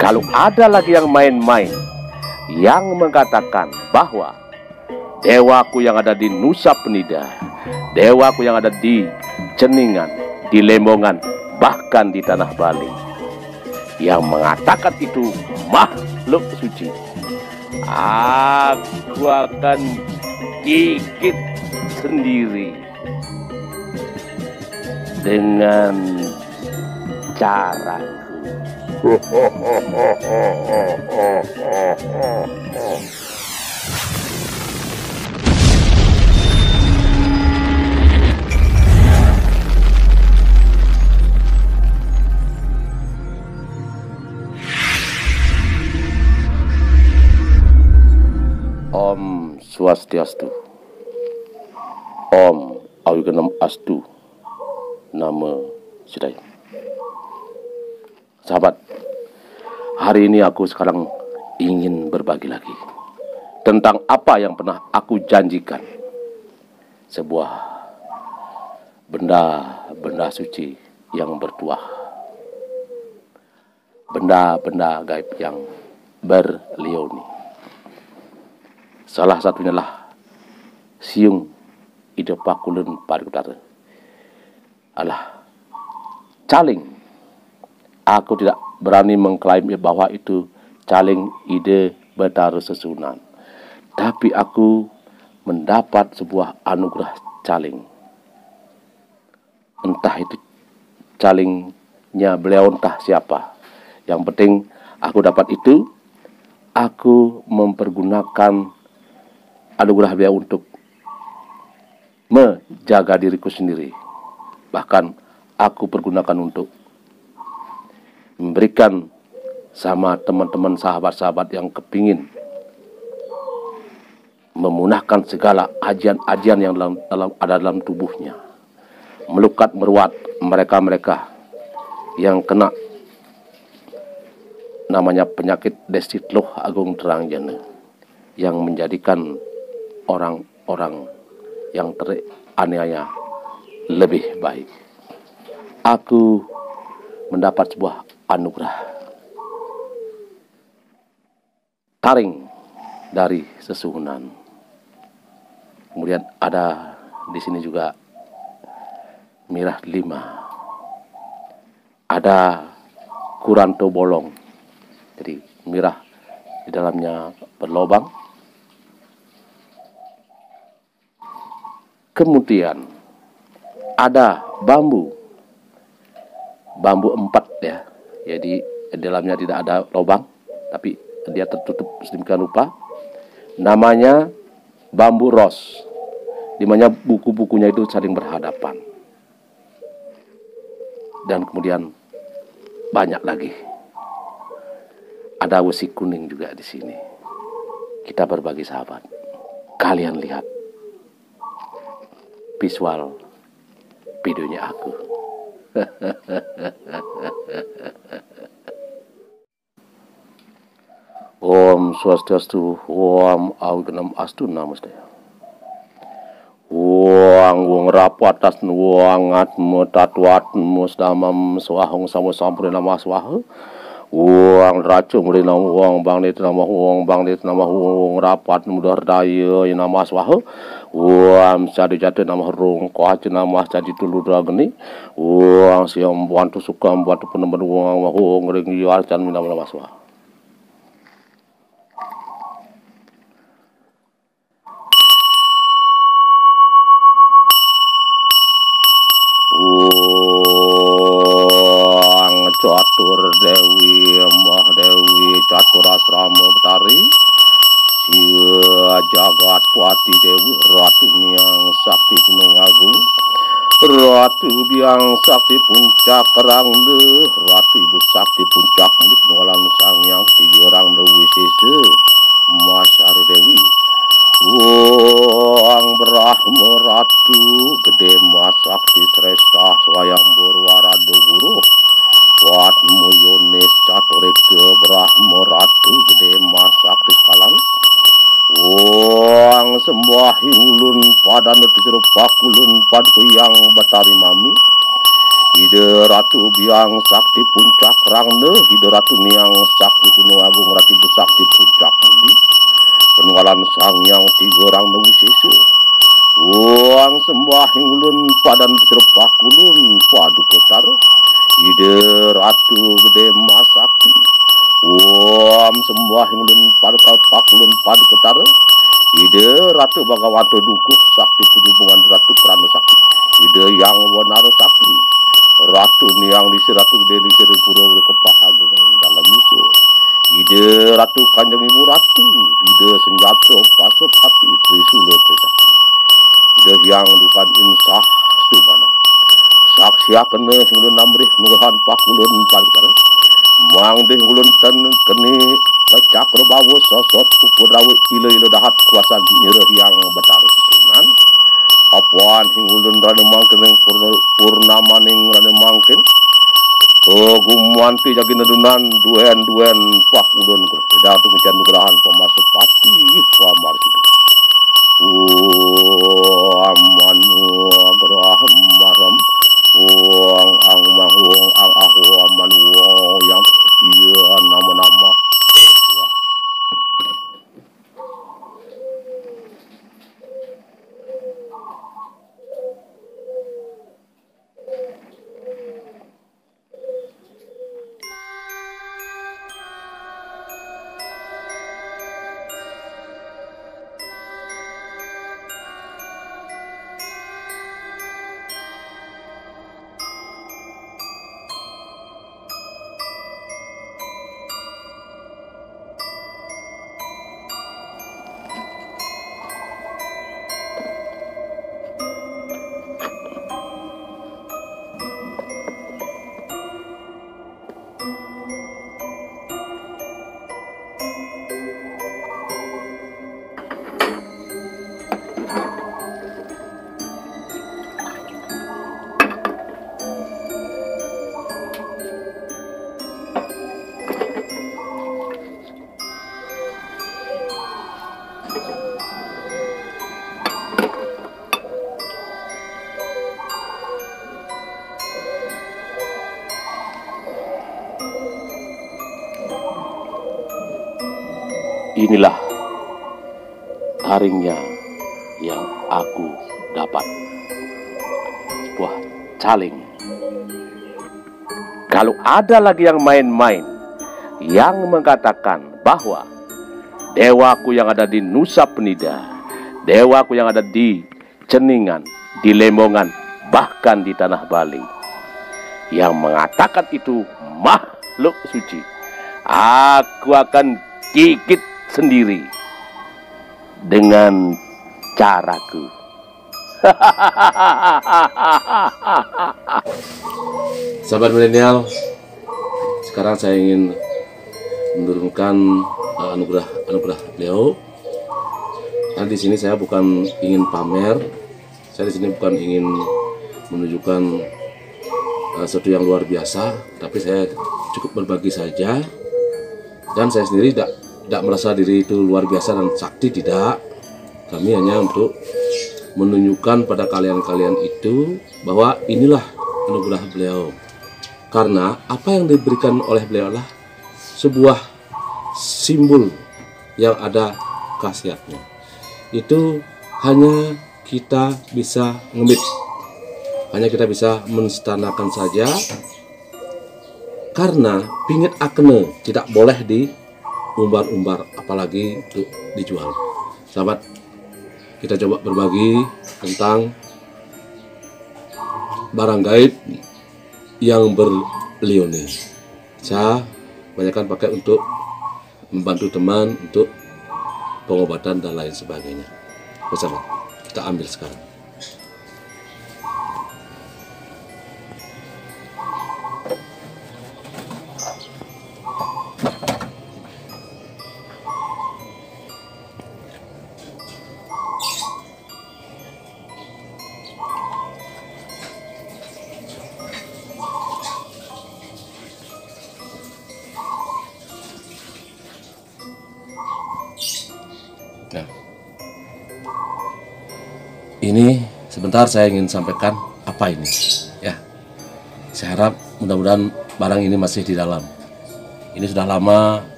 Kalau ada lagi yang main-main, yang mengatakan bahwa dewaku yang ada di Nusa Penida, dewaku yang ada di Ceningan, di Lembongan, bahkan di Tanah Bali, yang mengatakan itu makhluk suci, aku akan gigit sendiri dengan caraku. Om Swastiastu. Om Awiganam Astu. Nama Sidaya. Sahabat, hari ini aku sekarang ingin berbagi lagi tentang apa yang pernah aku janjikan. Sebuah benda suci yang bertuah, benda-benda gaib yang berlioni. Salah satunya lah Siung Ide Pakulun Parikutara, alah caling. Aku tidak berani mengklaim bahwa itu caling Ide Betara Sesunan, tapi aku mendapat sebuah anugerah caling. Entah itu calingnya beliau, entah siapa. Yang penting aku dapat itu. Aku mempergunakan anugerah beliau untuk menjaga diriku sendiri. Bahkan aku pergunakan untuk memberikan sama teman-teman sahabat-sahabat yang kepingin memunahkan segala ajian-ajian yang ada dalam tubuhnya, melukat meruat mereka-mereka yang kena namanya penyakit Desitloh Agung Terangjana, yang menjadikan orang-orang yang teraniaya lebih baik. Aku mendapat sebuah anugerah taring dari Sesuhunan. Kemudian ada di sini juga mirah 5. Ada kuranto bolong. Jadi mirah di dalamnya berlobang. Kemudian ada bambu 4 ya. Jadi di dalamnya tidak ada lubang, tapi dia tertutup sedemikian rupa. Namanya bambu ros, di mana buku-bukunya itu saling berhadapan. Dan kemudian banyak lagi. Ada wesi kuning juga di sini. Kita berbagi sahabat. Kalian lihat visual videonya aku. Om Swastiastu, Om Awiganam Astu, Namaste. Wong rapatas wangat metatuat musdamam swahong samo sampurna nama swaha. Wong racu mulai nama wong bang dit nama wong bang dit nama wong rapat mudar daya nama swaha. Wong jadi jatuh nama rong kuaci nama jadi tulu drageni. Wong siam bantu suka bantu penemen wong ring yuar can nama swaha. Catur Dewi Mbah Dewi Catur Asrama Betari Siwa Jagat Pati Dewi Ratu Niang Sakti Gunung Agung, Ratu Biang Sakti Puncak Rangde, Ratu Ibu Sakti Puncak di Penunggalan Sangyang Tiga Rangde Wisese Masyaru Dewi Wang Brahma Ratu Gede Mas Sakti Sresta Swayambur Warado Guru Watmu Yones Caturikta Brahma Ratu Gede Mas Sakti Skalang Wang Sembahi Ulun Pada Neti Serupa Kulun Padku Yang Batari Mami Ide Ratu Biang Sakti Puncak Rangne, Ide Ratu Niang Sakti Gunung Agung Rati Besakti Puncak Mundi, Penunggalan Sang Yang Tiga Rangne Wisese. Uang sembah ulun padan serpak ulun paduka tara. Ide Ratu Gede Masakti. Uang sembah ulun paduka pakulun paduka tara. Ide Ratu Bagawanto Dukuh Sakti Penyubungan Ratu Prana Sakti. Ide Yang Wanara Sakti. Ratu Niang Lisi Ratu Gede Lisi Pura Kepahagung dalam musuh. Ide Ratu Kanjeng Ibu Ratu. Ide Senjata Pasopati Trisula Trisakti. Ide Yang Dukan Insah Sumana. Saksia kena singulun namrih nungguhan pakulun parikara. Mangdeh ngulun ten keni cakra bawa sosot upurawi ila dahat kuasa nyerah yang betar susunan. Apuan hingulun rane mangken purnama ning rane mangken. Gumuanti jagina dunan duen pakulun datu ngecan nugrahan pemasuk pati pamar situ. Amanu agraham maram. Wong ang mahung ang ahu aman wong yang iya nama-nama. Wah. Inilah taringnya yang aku dapat. Sebuah caling. Kalau ada lagi yang main-main, yang mengatakan bahwa dewaku yang ada di Nusa Penida, dewaku yang ada di Ceningan, di Lembongan, bahkan di Tanah Bali, yang mengatakan itu makhluk suci, aku akan gigit sendiri dengan caraku. Sahabat milenial, sekarang saya ingin menurunkan anugerah beliau. Karena di sini saya bukan ingin pamer, saya di sini bukan ingin menunjukkan sesuatu yang luar biasa, tapi saya cukup berbagi saja. Dan saya sendiri tidak merasa diri itu luar biasa dan sakti, tidak. Kami hanya untuk menunjukkan pada kalian-kalian itu bahwa inilah anugerah beliau. Karena apa yang diberikan oleh beliau adalah sebuah simbol yang ada khasiatnya. Itu hanya kita bisa ngemit, hanya kita bisa menstanakan saja. Karena pingit akne tidak boleh diumbar-umbar, apalagi untuk dijual. Sahabat, kita coba berbagi tentang barang gaib yang berlione. Saya banyakkan pakai untuk membantu teman, untuk pengobatan dan lain sebagainya. Sahabat, kita ambil sekarang. Nah, ini sebentar saya ingin sampaikan apa ini, ya. Saya harap mudah-mudahan barang ini masih di dalam. Ini sudah lama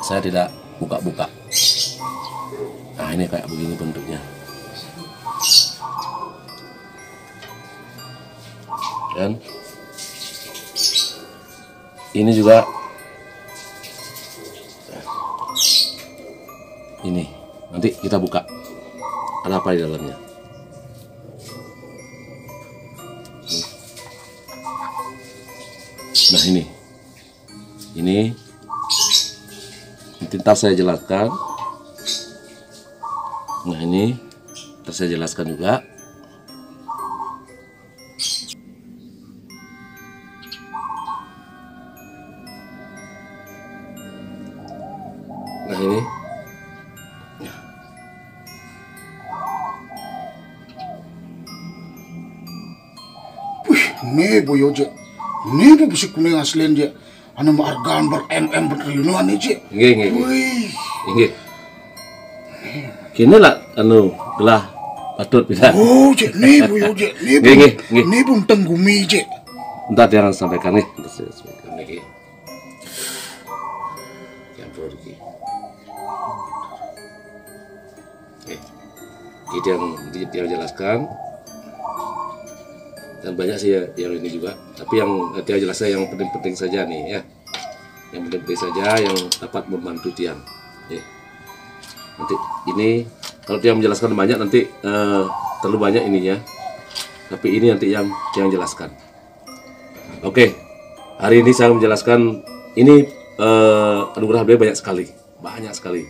saya tidak buka-buka. Nah, ini kayak begini bentuknya. Dan ini juga ini. Nanti kita buka. Ada apa di dalamnya? Nah, ini nanti ntar saya jelaskan. Nah, ini ntar saya jelaskan juga. Nah, ini nih boyo je, nih bu bisik kuning aslian je, anu margaan berriunan je. Nggih. Kini lah anu gelah patut bisa. Oh je, nih boyo je, nih bu tenggumi je. Entar jangan sampaikan nih, entar saya sampaikan lagi. Campur lagi. Itu yang dia jelaskan. Dan banyak sih ya, yang ini juga, tapi yang dia jelasnya yang penting-penting saja nih ya, yang penting-penting saja yang dapat membantu tiang. Nanti ini kalau dia menjelaskan banyak nanti terlalu banyak ininya, tapi ini nanti yang jelaskan. Oke, hari ini saya menjelaskan ini anugerah beliau banyak sekali.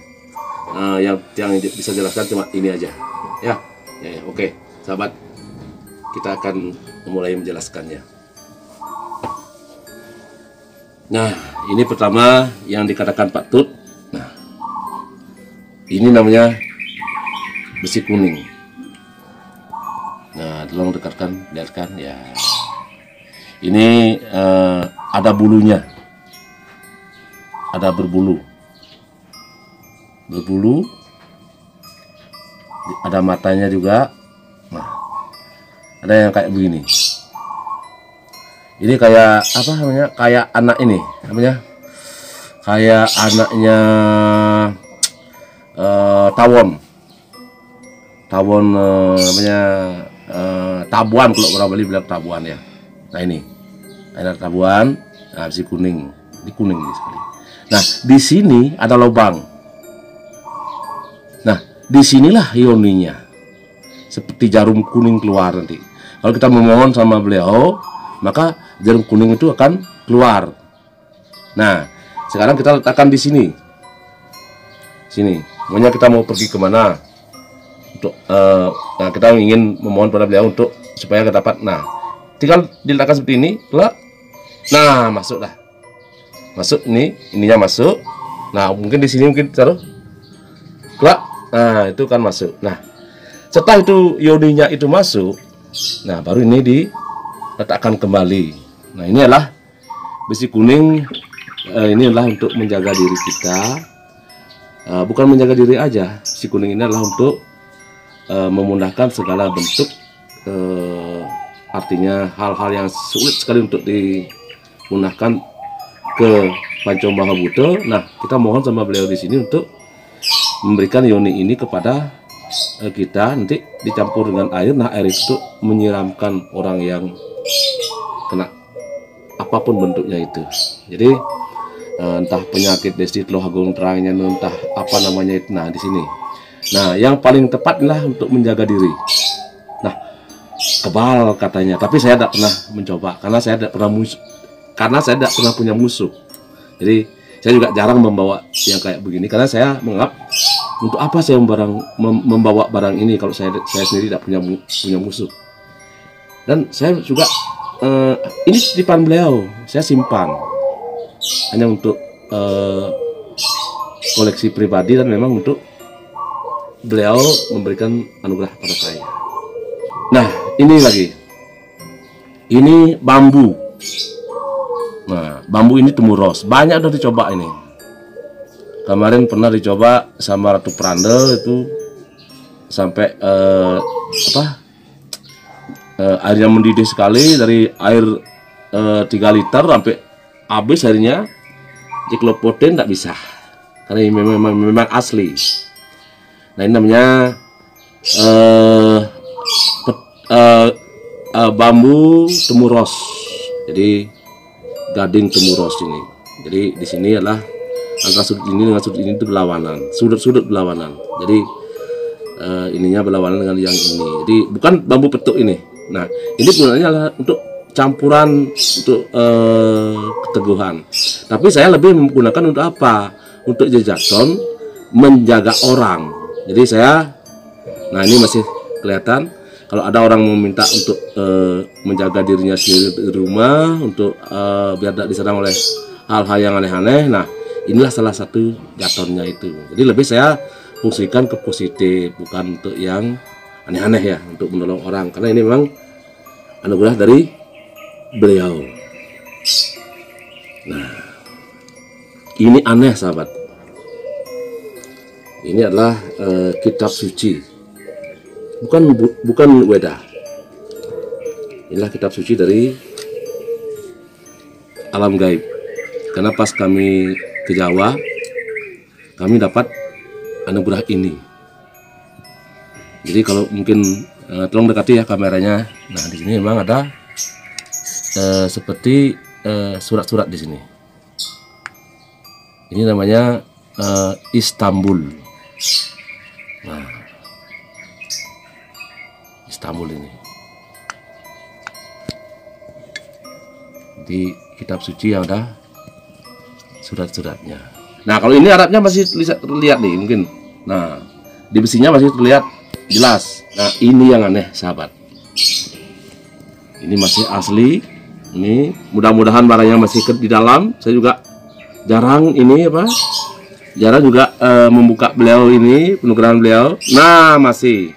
Yang bisa jelaskan cuma ini aja, ya. Oke, sahabat, kita akan mulai menjelaskannya. Nah, ini pertama yang dikatakan Pak Tut. Nah, ini namanya besi kuning. Nah, tolong dekatkan, lihatkan ya. Ini ada bulunya, ada berbulu, ada matanya juga. Nah, ada yang kayak begini. Ini kayak apa namanya? Kayak anak ini, namanya kayak anaknya tawon namanya tabuan, kalau orang Bali bilang tabuan ya. Nah, ini ada tabuan, nah si kuning, ini kuning ini sekali. Nah, di sini ada lubang. Nah, disinilah ioninya, seperti jarum kuning keluar nanti. Kalau kita memohon sama beliau, maka jarum kuning itu akan keluar. Nah, sekarang kita letakkan di sini. Maunya kita mau pergi kemana? Untuk nah, kita ingin memohon pada beliau untuk supaya kita dapat. Nah, tinggal diletakkan seperti ini, kelak. Nah, masuklah. Masuk ininya masuk. Nah, mungkin di sini mungkin taruh. Kelak. Nah, itu kan masuk. Nah, setelah itu ioninya itu masuk, nah baru ini diletakkan kembali. Nah, ini adalah besi kuning. Ini adalah untuk menjaga diri kita. Bukan menjaga diri aja. Besi kuning ini adalah untuk memudahkan segala bentuk, artinya hal-hal yang sulit sekali untuk dimudahkan ke Pancong Maha Buddha. Nah, kita mohon sama beliau di sini untuk memberikan yoni ini kepada kita, nanti dicampur dengan air. Nah, air itu menyiramkan orang yang kena apapun bentuknya itu. Jadi entah penyakit desi teluh agung terangnya, entah apa namanya itu. Nah, di sini. Nah, yang paling tepat adalah untuk menjaga diri. Nah, kebal katanya, tapi saya tidak pernah mencoba karena saya tidak pernah punya musuh. Jadi saya juga jarang membawa yang kayak begini karena saya menganggap, untuk apa saya membawa barang ini kalau saya sendiri tidak punya musuh. Dan saya juga ini titipan beliau, saya simpan hanya untuk koleksi pribadi, dan memang untuk beliau memberikan anugerah pada saya. Nah, ini lagi, ini bambu. Nah, bambu ini temuros, banyak udah dicoba ini. Kemarin pernah dicoba sama Ratu Prandel itu sampai airnya mendidih sekali, dari air 3 liter sampai habis harinya. Ciklopoden tidak bisa, karena ini memang asli. Nah, ini namanya bambu temuros. Jadi gading temuros ini. Jadi di sini adalah antara sudut ini dengan sudut ini itu berlawanan, sudut-sudut berlawanan. Jadi ininya berlawanan dengan yang ini. Jadi bukan bambu petuk ini. Nah, ini gunanya adalah untuk campuran untuk keteguhan. Tapi saya lebih menggunakan untuk apa? Untuk jejakton menjaga orang. Jadi saya, nah ini masih kelihatan. Kalau ada orang meminta untuk menjaga dirinya sendiri di rumah, untuk biar tidak diserang oleh hal-hal yang aneh-aneh. Nah, inilah salah satu jatonnya itu. Jadi lebih saya fungsikan ke positif, bukan untuk yang aneh-aneh ya, untuk menolong orang. Karena ini memang anugerah dari beliau. Nah, ini aneh sahabat. Ini adalah kitab suci, bukan Weda. Inilah kitab suci dari alam gaib. Karena pas kami ke Jawa, kami dapat anugerah ini. Jadi kalau mungkin tolong dekati ya kameranya. Nah, di sini memang ada seperti surat-surat di sini. Ini namanya Istanbul. Nah, Istanbul ini. Di kitab suci yang ada surat-suratnya. Nah, kalau ini Arabnya masih terlihat nih mungkin. Nah, di besinya masih terlihat jelas. Nah, ini yang aneh sahabat. Ini masih asli. Ini mudah-mudahan barangnya masih di dalam. Saya juga jarang ini apa? Jarang juga membuka beliau ini, penukarahan beliau. Nah, masih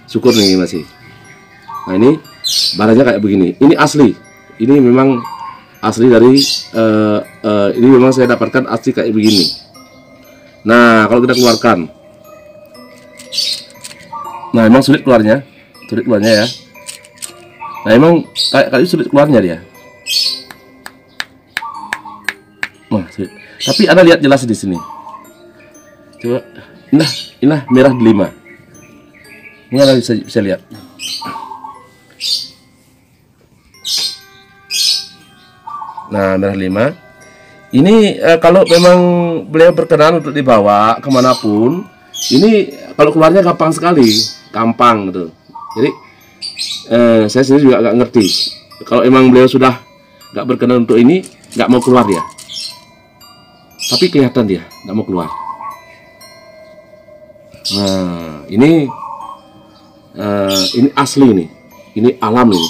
syukur nih masih. Nah, ini barangnya kayak begini. Ini asli. Ini memang asli dari ini memang saya dapatkan asli kayak begini. Nah, kalau kita keluarkan, nah memang sulit keluarnya ya. Nah, emang kayak sulit keluarnya dia. Wah, sulit. Tapi Anda lihat jelas di sini. Coba, inilah merah delima. Ini Anda bisa lihat. Nah, merah delima. Ini kalau memang beliau berkenan untuk dibawa kemanapun, ini kalau keluarnya gampang sekali, gampang gitu. Jadi saya sendiri juga nggak ngerti. Kalau emang beliau sudah nggak berkenan untuk ini, nggak mau keluar dia. Tapi kelihatan dia nggak mau keluar. Nah, ini asli nih. Ini alam ini.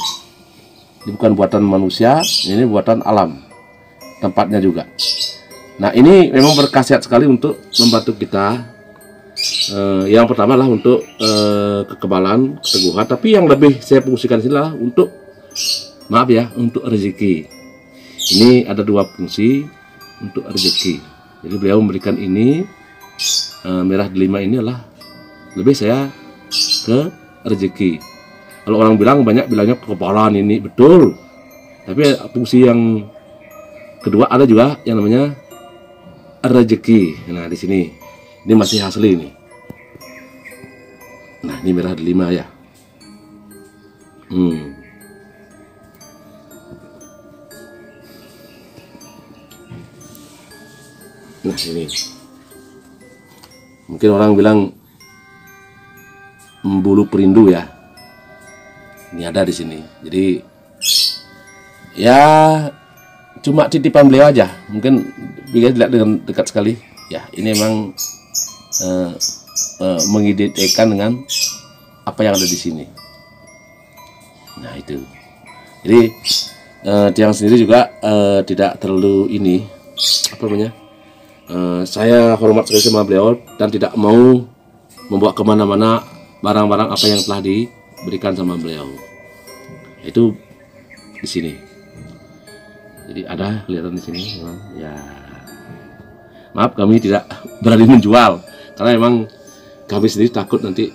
Ini bukan buatan manusia, ini buatan alam. Tempatnya juga. Nah, ini memang berkhasiat sekali untuk membantu kita. Yang pertama adalah untuk kekebalan, keteguhan. Tapi yang lebih saya fungsikan sini adalah untuk, maaf ya, untuk rezeki. Ini ada 2 fungsi untuk rezeki. Jadi beliau memberikan ini merah delima ini adalah lebih saya ke rezeki. Kalau orang bilang banyak bilangnya kekebalan ini betul. Tapi fungsi yang kedua ada juga yang namanya rezeki. Nah, di sini ini masih asli nih. Nah, ini merah delima ya. Nah, ini mungkin orang bilang bulu perindu ya. Ini ada di sini. Jadi ya cuma titipan beliau aja. Mungkin bisa dilihat dengan dekat sekali. Ya, ini memang mengidentikan dengan apa yang ada di sini. Nah, itu. Jadi Tiang sendiri juga tidak terlalu ini apa namanya. Saya hormat sekali sama beliau dan tidak mau membawa kemana-mana barang-barang apa yang telah diberikan sama beliau. Itu di sini. Jadi ada kelihatan di sini, ya. Maaf, kami tidak berani menjual karena memang kami sendiri takut nanti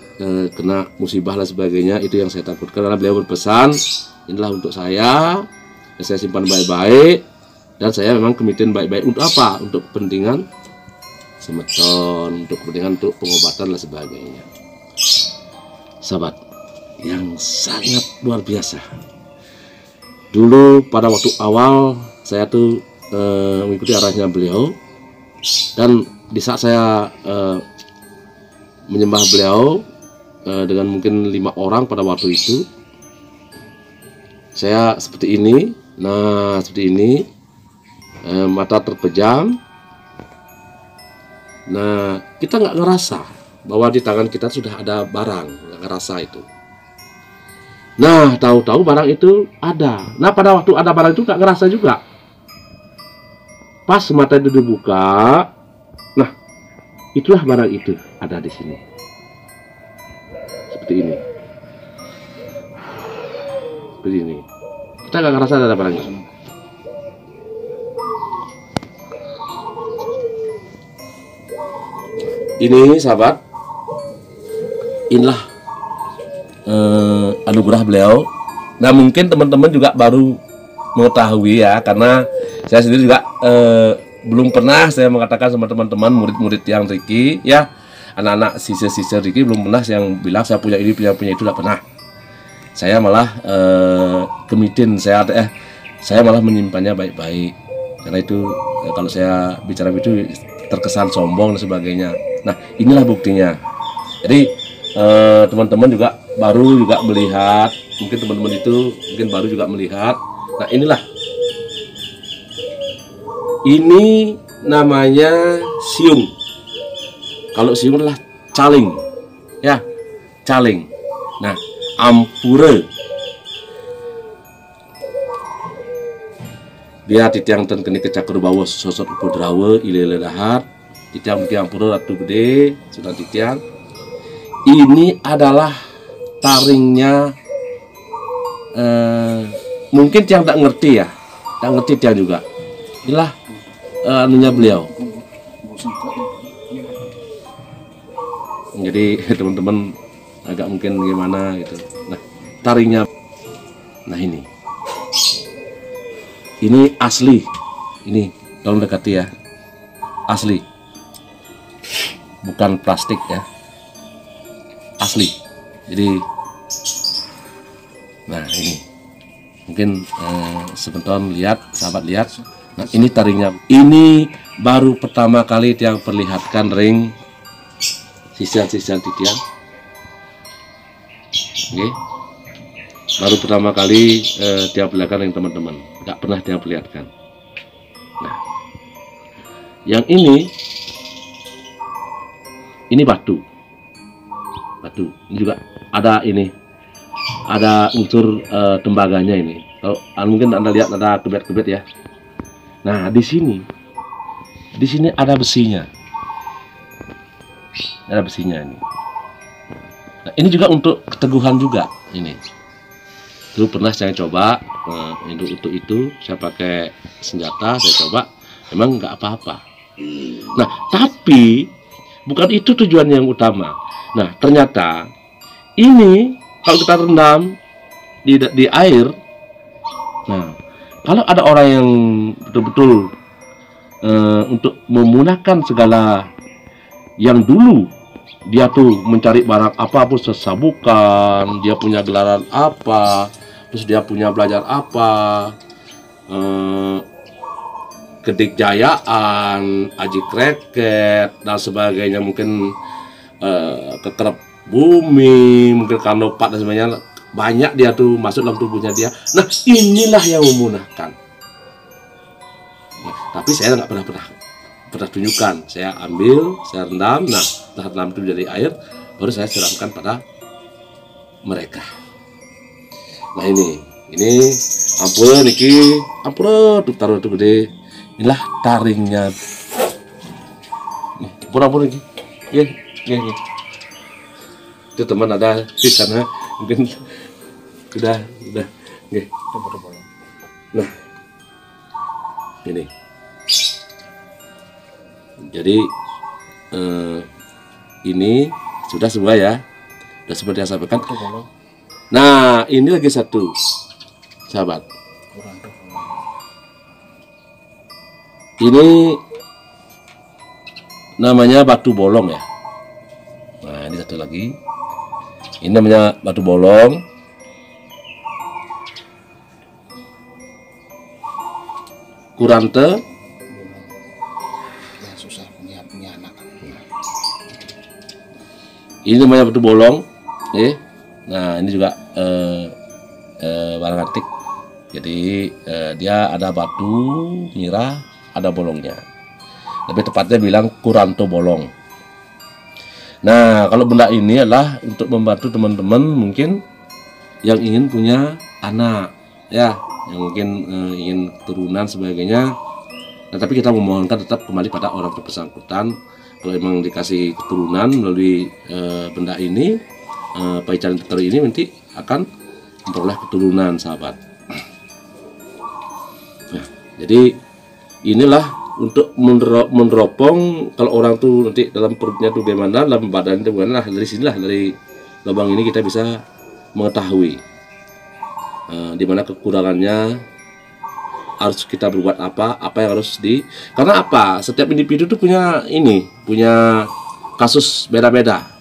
kena musibah dan sebagainya. Itu yang saya takutkan karena beliau berpesan inilah untuk saya simpan baik-baik, dan saya memang komitin baik-baik untuk apa? Untuk kepentingan semeton, untuk kepentingan untuk pengobatan dan sebagainya. Sahabat yang sangat luar biasa. Dulu pada waktu awal saya tuh mengikuti arahnya beliau, dan di saat saya menyembah beliau dengan mungkin 5 orang pada waktu itu, saya seperti ini. Nah, seperti ini, mata terpejam. Nah, kita nggak ngerasa bahwa di tangan kita sudah ada barang, nggak ngerasa itu. Nah, tahu-tahu barang itu ada. Nah, pada waktu ada barang itu nggak ngerasa juga. Pas mata itu dibuka, nah, itulah barang itu ada di sini. Seperti ini. Seperti ini. Kita nggak ngerasa ada barang itu. Ini sahabat, inilah anugerah beliau. Nah, mungkin teman-teman juga baru mengetahui ya, karena saya sendiri juga belum pernah saya mengatakan sama teman-teman murid-murid yang Riki ya, anak-anak sisir Riki belum pernah yang bilang saya punya ini punya itu, tidak pernah. Saya malah kemitin, saya malah menyimpannya baik-baik, karena itu kalau saya bicara itu terkesan sombong dan sebagainya. Nah, inilah buktinya. Jadi teman-teman juga baru juga melihat, mungkin teman-teman itu mungkin baru juga melihat. Nah, inilah, ini namanya siung. Kalau siung adalah caling, ya, caling. Nah, ampure, dia titiang ten keni kecakur bawa sosok pudrawe ile dahat, titiang mungkin ampure ratu gede sudah titiang. Ini adalah taringnya, mungkin tiang tak ngerti ya, tak ngerti tiang juga. Inilah anunya beliau. Jadi teman-teman agak mungkin gimana gitu. Nah, taringnya, nah ini asli. Ini tolong dekati ya, asli, bukan plastik ya, asli. Jadi, nah ini mungkin sebentar lihat, sahabat lihat. Nah, ini taringnya. Ini baru pertama kali yang perlihatkan ring sisian titian. Oke. Baru pertama kali dia perlihatkan ring teman-teman. Nggak pernah dia perlihatkan. Nah, yang ini batu. Ini juga ada ada unsur tembaganya ini. Kalau mungkin Anda lihat ada kebet-kebet ya. Nah, di sini ada besinya. Ada besinya ini. Nah, ini juga untuk keteguhan juga ini. Dulu pernah saya coba untuk itu saya pakai senjata, saya coba, memang nggak apa-apa. Nah, tapi bukan itu tujuan yang utama. Nah, ternyata ini kalau kita rendam di air, nah, kalau ada orang yang betul-betul untuk memudahkan segala yang dulu dia tuh mencari barang apapun, sesabukan, dia punya gelaran apa, terus dia punya belajar apa, kedikjayaan, aji kreket dan sebagainya, mungkin kekerap bumi, mungkin kanopat dan sebagainya, banyak dia tuh masuk dalam tubuhnya dia. Nah, inilah yang memudahkan. Nah, tapi saya nggak pernah tunjukkan. Saya ambil, saya rendam. Nah, setelah rendam itu jadi air, baru saya siramkan pada mereka. Nah, ini ampun niki, ampun tuh taruh tuh gede. Inilah taringnya. Ampun niki. Iya. Itu teman ada di sana mungkin udah. Nggih. Nah, ini. Jadi ini sudah semua ya, sudah seperti yang saya sampaikan. Nah, ini lagi satu. sahabat. Ini namanya batu bolong ya. Nah, ini satu lagi. Ini namanya batu bolong. Kurante. Ya susah punya anak. Ini namanya batu bolong. Nah, ini juga barang antik. Jadi dia ada batu merah, ada bolongnya. Lebih tepatnya bilang kuranto bolong. Nah, kalau benda ini adalah untuk membantu teman-teman mungkin yang ingin punya anak, ya, yang mungkin ingin keturunan sebagainya. Nah, tapi kita memohonkan tetap kembali pada orang bersangkutan. Kalau memang dikasih keturunan melalui benda ini, paicaran Peter ini nanti akan memperoleh keturunan, sahabat. Nah, jadi inilah untuk meneropong kalau orang tuh nanti dalam perutnya tuh bagaimana, dalam badan itu bagaimana. Dari sinilah, dari lubang ini kita bisa mengetahui di mana kekurangannya, harus kita berbuat apa yang harus karena apa, setiap individu tuh punya kasus beda-beda.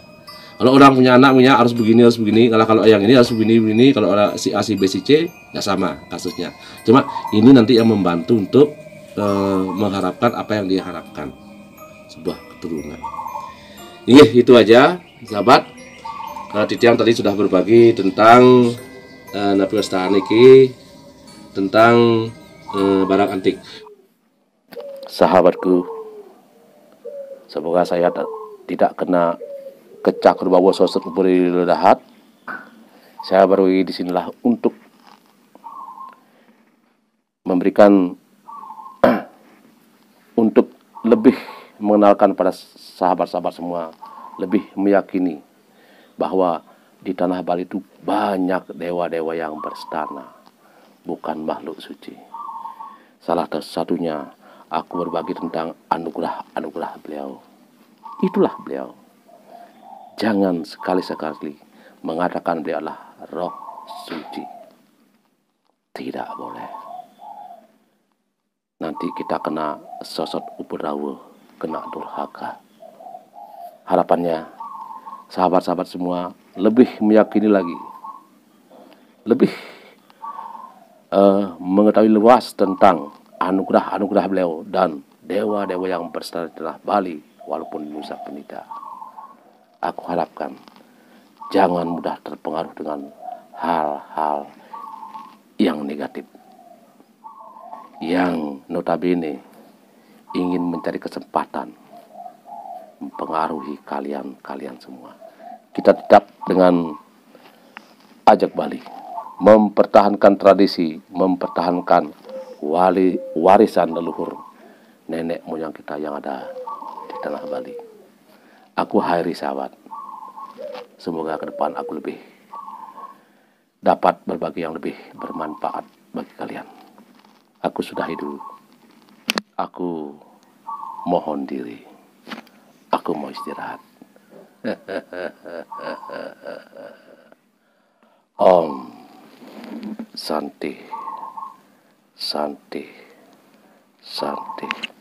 Kalau orang punya anak harus begini, kalau yang ini harus begini, kalau orang si A, si B, si C ya sama kasusnya. Cuma ini nanti yang membantu untuk mengharapkan apa yang dia harapkan, sebuah keturunan. Iya, itu aja sahabat. Titiang tadi sudah berbagi tentang Napi Westaan iki, tentang barang antik. Sahabatku, semoga saya tidak kena kecak berbawa sosok beri ledahat. Saya baru di sinilah untuk memberikan untuk lebih mengenalkan pada sahabat-sahabat semua, lebih meyakini bahwa di tanah Bali itu banyak dewa-dewa yang berstana, bukan makhluk suci. Salah satunya aku berbagi tentang anugerah beliau. Itulah beliau. Jangan sekali-sekali mengatakan beliau adalah roh suci. Tidak boleh. Nanti kita kena sosok upurawa, kena durhaka. Harapannya sahabat-sahabat semua lebih meyakini lagi, lebih mengetahui luas tentang anugerah beliau dan dewa-dewa yang berstana di tanah Bali walaupun Nusa Penida. Aku harapkan jangan mudah terpengaruh dengan hal-hal yang negatif, yang notabene ingin mencari kesempatan mempengaruhi kalian semua. Kita tetap dengan ajak Bali, mempertahankan tradisi, mempertahankan warisan leluhur nenek moyang kita yang ada di tanah Bali. Aku Hairi sahabat. Semoga ke depan aku lebih dapat berbagi yang lebih bermanfaat bagi kalian. Aku sudah hidup. Aku mohon diri. Aku mau istirahat. Om Santi, Santi, Santi.